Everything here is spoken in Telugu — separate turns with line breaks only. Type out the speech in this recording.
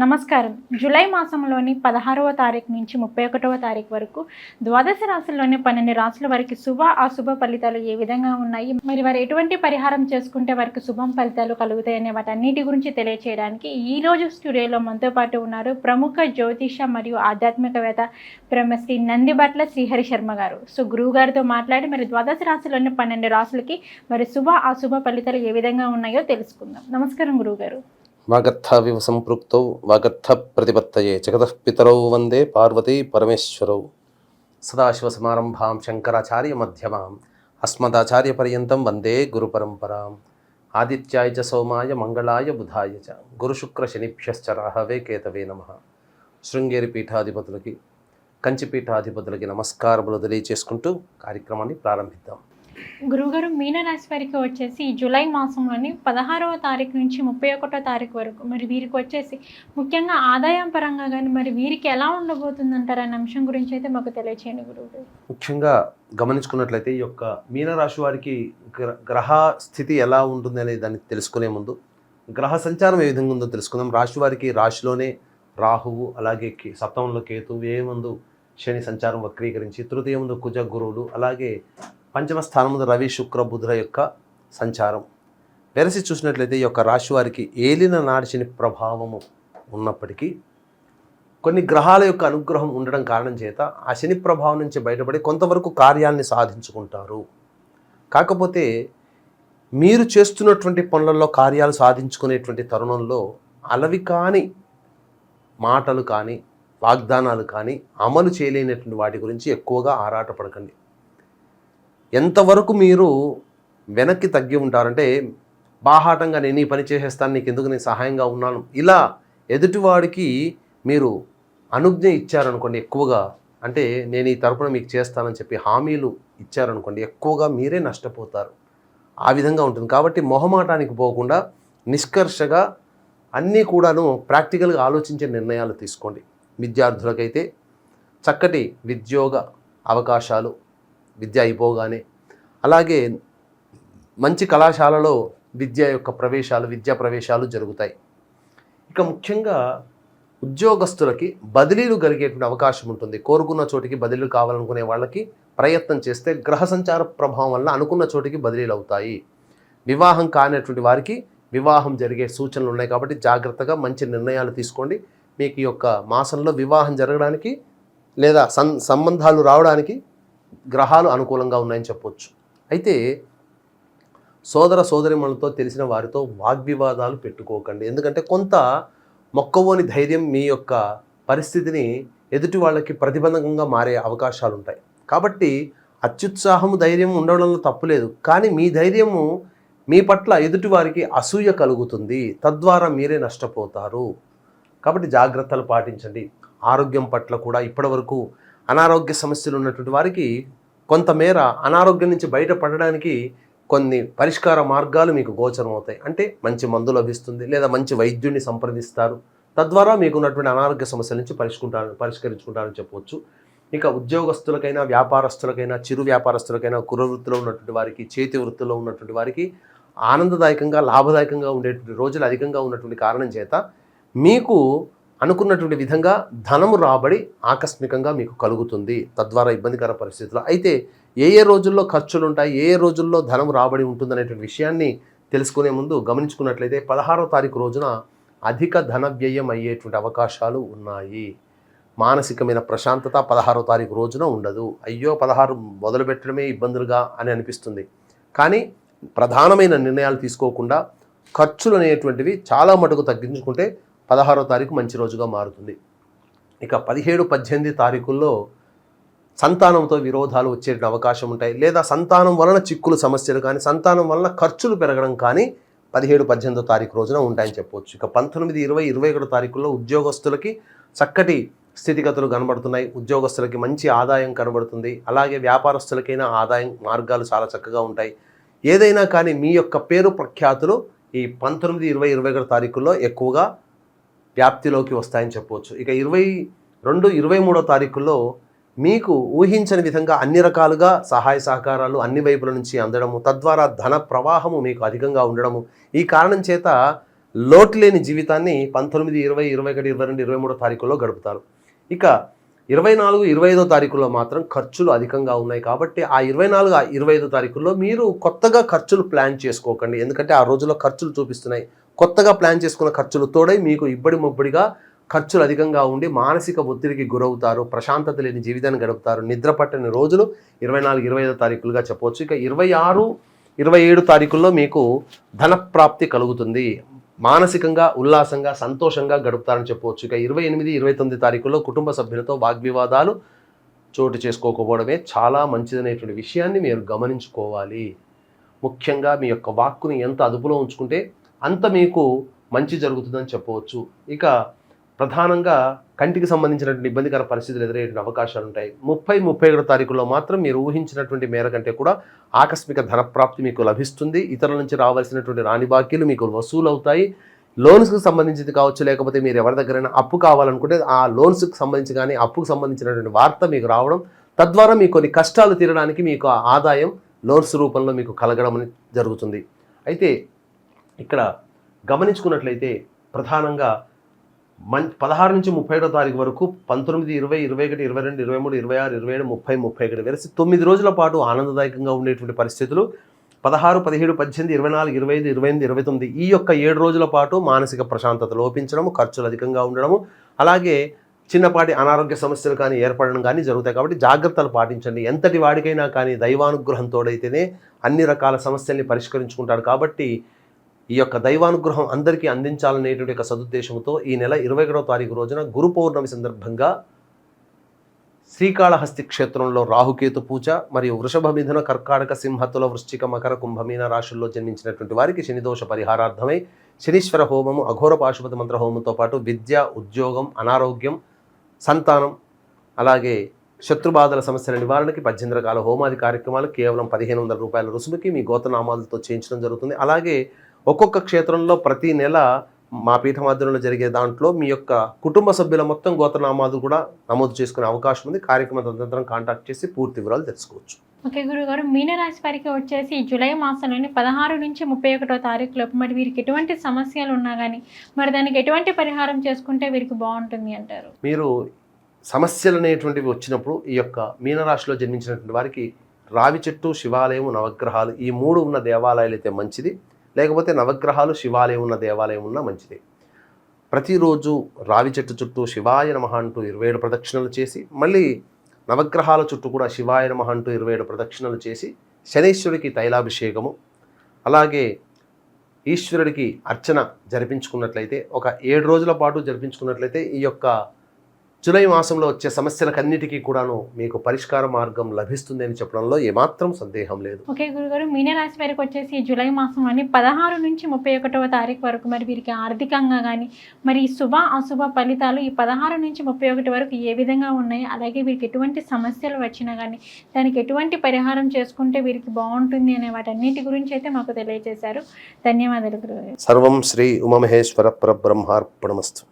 నమస్కారం. జూలై మాసంలోని 16వ తారీఖు నుంచి 31వ తారీఖు వరకు ద్వాదశ రాశుల్లోని 12 రాశుల వారికి శుభ, అశుభ ఫలితాలు ఏ విధంగా ఉన్నాయి, మరి వారు ఎటువంటి పరిహారం చేసుకుంటే వారికి శుభం ఫలితాలు కలుగుతాయనే వాటన్నిటి గురించి తెలియచేయడానికి ఈ రోజు స్టూడియోలో మనతో పాటు ఉన్నారు ప్రముఖ జ్యోతిష మరియు ఆధ్యాత్మికవేత్త బ్రహ్మశ్రీ నందిబట్ల శ్రీహరి శర్మ గారు. సో గురువు గారితో మాట్లాడి మరి ద్వాదశ రాశుల్లోని 12 రాశులకి మరి శుభ, అశుభ ఫలితాలు ఏ విధంగా ఉన్నాయో తెలుసుకుందాం. నమస్కారం గురువు గారు.
వాగర్థావివ సంపృక్తౌ వాగర్థ ప్రతిపత్తయే జగతః పితరౌ వందే పార్వతీ పరమేశ్వరౌ. సదాశివసమారంభాం శంకరాచార్య మధ్యమాం అస్మదాచార్య పర్యంతం వందే గురు పరంపరాం. ఆదిత్యాయ చ సోమాయ మంగళాయ బుధాయ చ గురుశుక్ర శనిభ్యశ్చ రాహవే కేతవే నమః. శృంగేరి పీఠాధిపతులకి, కంచి పీఠాధిపతులకి నమస్కారములు తెలియచేసుకుంటూ కార్యక్రమాన్ని ప్రారంభిద్దాం.
గురువుగారు, మీనరాశి వారికి వచ్చేసి ఈ జూలై మాసంలోని 16వ తారీఖు నుంచి 31వ తారీఖు వరకు మరి వీరికి వచ్చేసి ముఖ్యంగా ఆదాయం పరంగా కానీ మరి వీరికి ఎలా ఉండబోతుందంటారు అనే అంశం గురించి అయితే మాకు తెలియచేయండి గురువుగారు.
ముఖ్యంగా గమనించుకున్నట్లయితే ఈ యొక్క మీనరాశి వారికి గ్రహ స్థితి ఎలా ఉంటుంది అనే దాన్ని తెలుసుకునే ముందు గ్రహ సంచారం ఏ విధంగా ఉందో తెలుసుకుందాం. రాశి వారికి రాశిలోనే రాహువు, అలాగే సప్తమంలో కేతువు, వ్యయమందు శని సంచారం వక్రీకరించి, తృతీయమందు కుజ గురువులు, అలాగే పంచమ స్థానముందు రవి శుక్ర బుధుల యొక్క సంచారం వెరసి చూసినట్లయితే ఈ యొక్క రాశి వారికి ఏలిన నాడి శని ప్రభావము ఉన్నప్పటికీ కొన్ని గ్రహాల యొక్క అనుగ్రహం ఉండడం కారణం చేత ఆ శని ప్రభావం నుంచి బయటపడి కొంతవరకు కార్యాన్ని సాధించుకుంటారు. కాకపోతే మీరు చేస్తున్నటువంటి పనులలో కార్యాలు సాధించుకునేటువంటి తరుణంలో అలవి కాని మాటలు కానీ వాగ్దానాలు కానీ అమలు చేయలేనటువంటి వాటి గురించి ఎక్కువగా ఆరాటపడకండి. ఎంతవరకు మీరు వెనక్కి తగ్గి ఉంటారంటే బాహాటంగా నేను ఈ పని చేసేస్తాను, నీకు ఎందుకు నేను సహాయంగా ఉన్నాను, ఇలా ఎదుటివాడికి మీరు అనుజ్ఞ ఇచ్చారనుకోండి, ఎక్కువగా అంటే నేను ఈ తరపున మీకు చేస్తానని చెప్పి హామీలు ఇచ్చారనుకోండి, ఎక్కువగా మీరే నష్టపోతారు. ఆ విధంగా ఉంటుంది. కాబట్టి మొహమాటానికి పోకుండా నిష్కర్షగా అన్నీ కూడాను ప్రాక్టికల్గా ఆలోచించే నిర్ణయాలు తీసుకోండి. విద్యార్థులకైతే చక్కటి విద్యోగ అవకాశాలు విద్య అయిపోగానే, అలాగే మంచి కళాశాలలో విద్యా ప్రవేశాలు జరుగుతాయి. ఇక ముఖ్యంగా ఉద్యోగస్తులకి బదిలీలు కలిగేటువంటి అవకాశం ఉంటుంది. కోరుకున్న చోటికి బదిలీలు కావాలనుకునే వాళ్ళకి ప్రయత్నం చేస్తే గ్రహ సంచార ప్రభావం వల్ల అనుకున్న చోటికి బదిలీలు అవుతాయి. వివాహం కానిటువంటి వారికి వివాహం జరిగే సూచనలు ఉన్నాయి. కాబట్టి జాగ్రత్తగా మంచి నిర్ణయాలు తీసుకోండి. మీకు ఈ యొక్క మాసంలో వివాహం జరగడానికి లేదా సంబంధాలు రావడానికి గ్రహాలు అనుకూలంగా ఉన్నాయని చెప్పొచ్చు. అయితే సోదర సోదరిమణులతో తెలిసిన వారితో వాగ్వివాదాలు పెట్టుకోకండి. ఎందుకంటే కొంత మొక్కవోని ధైర్యం మీ యొక్క పరిస్థితిని ఎదుటి వాళ్ళకి ప్రతిబంధకంగా మారే అవకాశాలు ఉంటాయి. కాబట్టి అత్యుత్సాహము, ధైర్యం ఉండడంలో తప్పులేదు. కానీ మీ ధైర్యము మీ పట్ల ఎదుటి వారికి అసూయ కలుగుతుంది, తద్వారా మీరే నష్టపోతారు. కాబట్టి జాగ్రత్తలు పాటించండి. ఆరోగ్యం పట్ల కూడా ఇప్పటివరకు అనారోగ్య సమస్యలు ఉన్నటువంటి వారికి కొంతమేర అనారోగ్యం నుంచి బయటపడడానికి కొన్ని పరిష్కార మార్గాలు మీకు గోచరం అవుతాయి. అంటే మంచి మందు లభిస్తుంది, లేదా మంచి వైద్యుడిని సంప్రదిస్తారు. తద్వారా మీకు ఉన్నటువంటి అనారోగ్య సమస్యల నుంచి పరిష్కరించుకుంటారని చెప్పవచ్చు. ఇక ఉద్యోగస్తులకైనా, వ్యాపారస్తులకైనా, చిరు వ్యాపారస్తులకైనా, కులవృత్తిలో ఉన్నటువంటి వారికి, చేతి వృత్తిలో ఉన్నటువంటి వారికి ఆనందదాయకంగా, లాభదాయకంగా ఉండేటువంటి రోజులు అధికంగా ఉన్నటువంటి కారణం చేత మీకు అనుకున్నటువంటి విధంగా ధనము రాబడి ఆకస్మికంగా మీకు కలుగుతుంది. తద్వారా ఇబ్బందికర పరిస్థితులు. అయితే ఏ రోజుల్లో ఖర్చులు ఉంటాయి, ఏ రోజుల్లో ధనము రాబడి ఉంటుందనేటువంటి విషయాన్ని తెలుసుకునే ముందు గమనించుకున్నట్లయితే 16వ తారీఖు రోజున అధిక ధన వ్యయం అయ్యేటువంటి అవకాశాలు ఉన్నాయి. మానసికమైన ప్రశాంతత 16వ తారీఖు రోజున ఉండదు. అయ్యో 16 మొదలుపెట్టడమే ఇబ్బందులుగా అని అనిపిస్తుంది. కానీ ప్రధానమైన నిర్ణయాలు తీసుకోకుండా ఖర్చులు అనేటువంటివి చాలా మటుకు తగ్గించుకుంటే 16వ తారీఖు మంచి రోజుగా మారుతుంది. ఇక 17, 18 తారీఖుల్లో సంతానంతో విరోధాలు వచ్చే అవకాశం ఉంటాయి. లేదా సంతానం వలన చిక్కులు, సమస్యలు కానీ, సంతానం వలన ఖర్చులు పెరగడం కానీ 17, 18వ తారీఖు రోజున ఉంటాయని చెప్పవచ్చు. ఇక 19, 20, 21 తారీఖుల్లో ఉద్యోగస్తులకి చక్కటి స్థితిగతులు కనబడుతున్నాయి. ఉద్యోగస్తులకి మంచి ఆదాయం కనబడుతుంది. అలాగే వ్యాపారస్తులకైనా ఆదాయం మార్గాలు చాలా చక్కగా ఉంటాయి. ఏదైనా కానీ మీ యొక్క పేరు ప్రఖ్యాతులు ఈ 19, 20, 21 తారీఖుల్లో ఎక్కువగా వ్యాప్తిలోకి వస్తాయని చెప్పవచ్చు. ఇక 22, 23వ తారీఖుల్లో మీకు ఊహించని విధంగా అన్ని రకాలుగా సహాయ సహకారాలు అన్ని వైపుల నుంచి అందడము, తద్వారా ధన ప్రవాహము మీకు అధికంగా ఉండడము, ఈ కారణం చేత లోటు లేని జీవితాన్ని 19, 20, 21, 22, 23 తారీఖుల్లో గడుపుతారు. ఇక 24, 25 తారీఖుల్లో మాత్రం ఖర్చులు అధికంగా ఉన్నాయి కాబట్టి ఆ 24, 25 తారీఖుల్లో మీరు కొత్తగా ఖర్చులు ప్లాన్ చేసుకోకండి. ఎందుకంటే ఆ రోజుల్లో ఖర్చులు చూపిస్తున్నాయి. కొత్తగా ప్లాన్ చేసుకున్న ఖర్చులు తోడై మీకు ఇబ్బడి ముబ్బడిగా ఖర్చులు అధికంగా ఉండి మానసిక ఒత్తిడికి గురవుతారు. ప్రశాంతత లేని జీవితాన్ని గడుపుతారు. నిద్ర పట్టని రోజులు 24, 25 తారీఖులుగా చెప్పవచ్చు. ఇక 26, 27 తారీఖుల్లో మీకు ధనప్రాప్తి కలుగుతుంది. మానసికంగా ఉల్లాసంగా సంతోషంగా గడుపుతారని చెప్పవచ్చు. ఇక 28, 29 తారీఖుల్లో కుటుంబ సభ్యులతో వాగ్వివాదాలు చోటు చేసుకోకపోవడమే చాలా మంచిదనేటువంటి విషయాన్ని మీరు గమనించుకోవాలి. ముఖ్యంగా మీ యొక్క వాక్కుని ఎంత అదుపులో ఉంచుకుంటే అంత మీకు మంచి జరుగుతుందని చెప్పవచ్చు. ఇక ప్రధానంగా కంటికి సంబంధించినటువంటి ఇబ్బందికర పరిస్థితులు ఎదురయ్యే అవకాశాలు ఉంటాయి. 30, 31 తారీఖుల్లో మాత్రం మీరు ఊహించినటువంటి మేర కంటే కూడా ఆకస్మిక ధనప్రాప్తి మీకు లభిస్తుంది. ఇతరుల నుంచి రావాల్సినటువంటి రాని బాకీలు మీకు వసూలు అవుతాయి. లోన్స్కి సంబంధించింది కావచ్చు, లేకపోతే మీరు ఎవరి దగ్గరైనా అప్పు కావాలనుకుంటే ఆ లోన్స్కి సంబంధించి కానీ అప్పుకు సంబంధించినటువంటి వార్త మీకు రావడం, తద్వారా మీకు కొన్ని కష్టాలు తీరడానికి మీకు ఆదాయం లోన్స్ రూపంలో మీకు కలగడం అనేది జరుగుతుంది. అయితే ఇక్కడ గమనించుకున్నట్లయితే ప్రధానంగా 16 నుంచి 31 తారీఖు వరకు 19, 20, 21, 22, 23, 26, 27, 30, 31 వెరసి 9 రోజుల పాటు ఆనందదాయకంగా ఉండేటువంటి పరిస్థితులు. 16, 17, 18, 24, 25, 28, 29 ఈ యొక్క 7 రోజుల పాటు మానసిక ప్రశాంతత లోపించడము, ఖర్చులు అధికంగా ఉండడము, అలాగే చిన్నపాటి అనారోగ్య సమస్యలు కానీ ఏర్పడడం కానీ జరుగుతాయి. కాబట్టి జాగ్రత్తలు పాటించండి. ఎంతటి వాడికైనా కానీ దైవానుగ్రహం తోడైతేనే అన్ని రకాల సమస్యల్ని పరిష్కరించుకుంటాడు. కాబట్టి ఈ యొక్క దైవానుగ్రహం అందరికీ అందించాలనేటువంటి ఒక సదుద్దేశంతో ఈ నెల 21వ తారీఖు రోజున గురు పౌర్ణమి సందర్భంగా శ్రీకాళహస్తి క్షేత్రంలో రాహుకేతు పూజ మరియు వృషభ, మిథున, కర్కాటక, సింహతుల, వృశ్చిక, మకర, కుంభమీన రాశుల్లో జన్మించినటువంటి వారికి శనిదోష పరిహారార్థమై శనీశ్వర హోమము, అఘోర పాశుపతి మంత్ర హోమంతో పాటు విద్య, ఉద్యోగం, అనారోగ్యం, సంతానం, అలాగే శత్రుబాధల సమస్యల నివారణకి 18 రకాల హోమాది కార్యక్రమాలు కేవలం 1500 రూపాయల రుసుముకి మీ గోత్రనామాలతో చేయించడం జరుగుతుంది. అలాగే ఒక్కొక్క క్షేత్రంలో ప్రతి నెల మా పీఠమాధ్యంలో జరిగే దాంట్లో మీ యొక్క కుటుంబ సభ్యుల మొత్తం గోత్రనామాలు కూడా నమోదు చేసుకునే అవకాశం ఉంది. కార్యక్రమ తదనంతరం కాంటాక్ట్ చేసి పూర్తి వివరాలు తెలుసుకోవచ్చు.
ఓకే గురుగారు, మీనరాశి వారికి వచ్చేసి జూలై మాసంలోని 16 నుంచి 31వ తారీఖు లోపు మరి వీరికి ఎటువంటి సమస్యలు ఉన్నా కానీ మరి దానికి ఎటువంటి పరిహారం చేసుకుంటే వీరికి బాగుంటుంది అంటారు?
మీరు సమస్యలు అనేటువంటివి వచ్చినప్పుడు ఈ యొక్క మీనరాశిలో జన్మించినటువంటి వారికి రావి చెట్టు, శివాలయం, నవగ్రహాలు ఈ 3 ఉన్న దేవాలయాలు అయితే మంచిది. లేకపోతే నవగ్రహాలు, శివాలయం ఉన్న దేవాలయం ఉన్న మంచిది. ప్రతిరోజు రావి చెట్టు చుట్టూ శివాయ నమః అంటూ 27 ప్రదక్షిణలు చేసి, మళ్ళీ నవగ్రహాల చుట్టూ కూడా శివాయ నమః అంటూ 27 ప్రదక్షిణలు చేసి శనీశ్వరుడికి తైలాభిషేకము, అలాగే ఈశ్వరుడికి అర్చన జరిపించుకున్నట్లయితే ఒక 7 రోజుల పాటు జరిపించుకున్నట్లయితే ఈ యొక్క జూలై మాసంలో వచ్చే సమస్యలకన్నిటికీ కూడాను మీకు పరిష్కార మార్గం లభిస్తుంది అని చెప్పడంలో ఏమాత్రం సందేహం లేదు.
ఓకే గురుగారు, మీనరాశి వారికి వచ్చేసి జూలై మాసంలోని 16 నుంచి 31వ తారీఖు వరకు మరి వీరికి ఆర్థికంగా కానీ మరి శుభ అశుభ ఫలితాలు ఈ 16 నుంచి 31 వరకు ఏ విధంగా ఉన్నాయి, అలాగే వీరికి ఎటువంటి సమస్యలు వచ్చినా కానీ దానికి ఎటువంటి పరిహారం చేసుకుంటే వీరికి బాగుంటుంది అనే వాటన్నిటి గురించి అయితే మాకు తెలియజేశారు. ధన్యవాదాలు గురుగారు.
సర్వం శ్రీ ఉమామహేశ్వర పరబ్రహ్మార్పణమస్తు.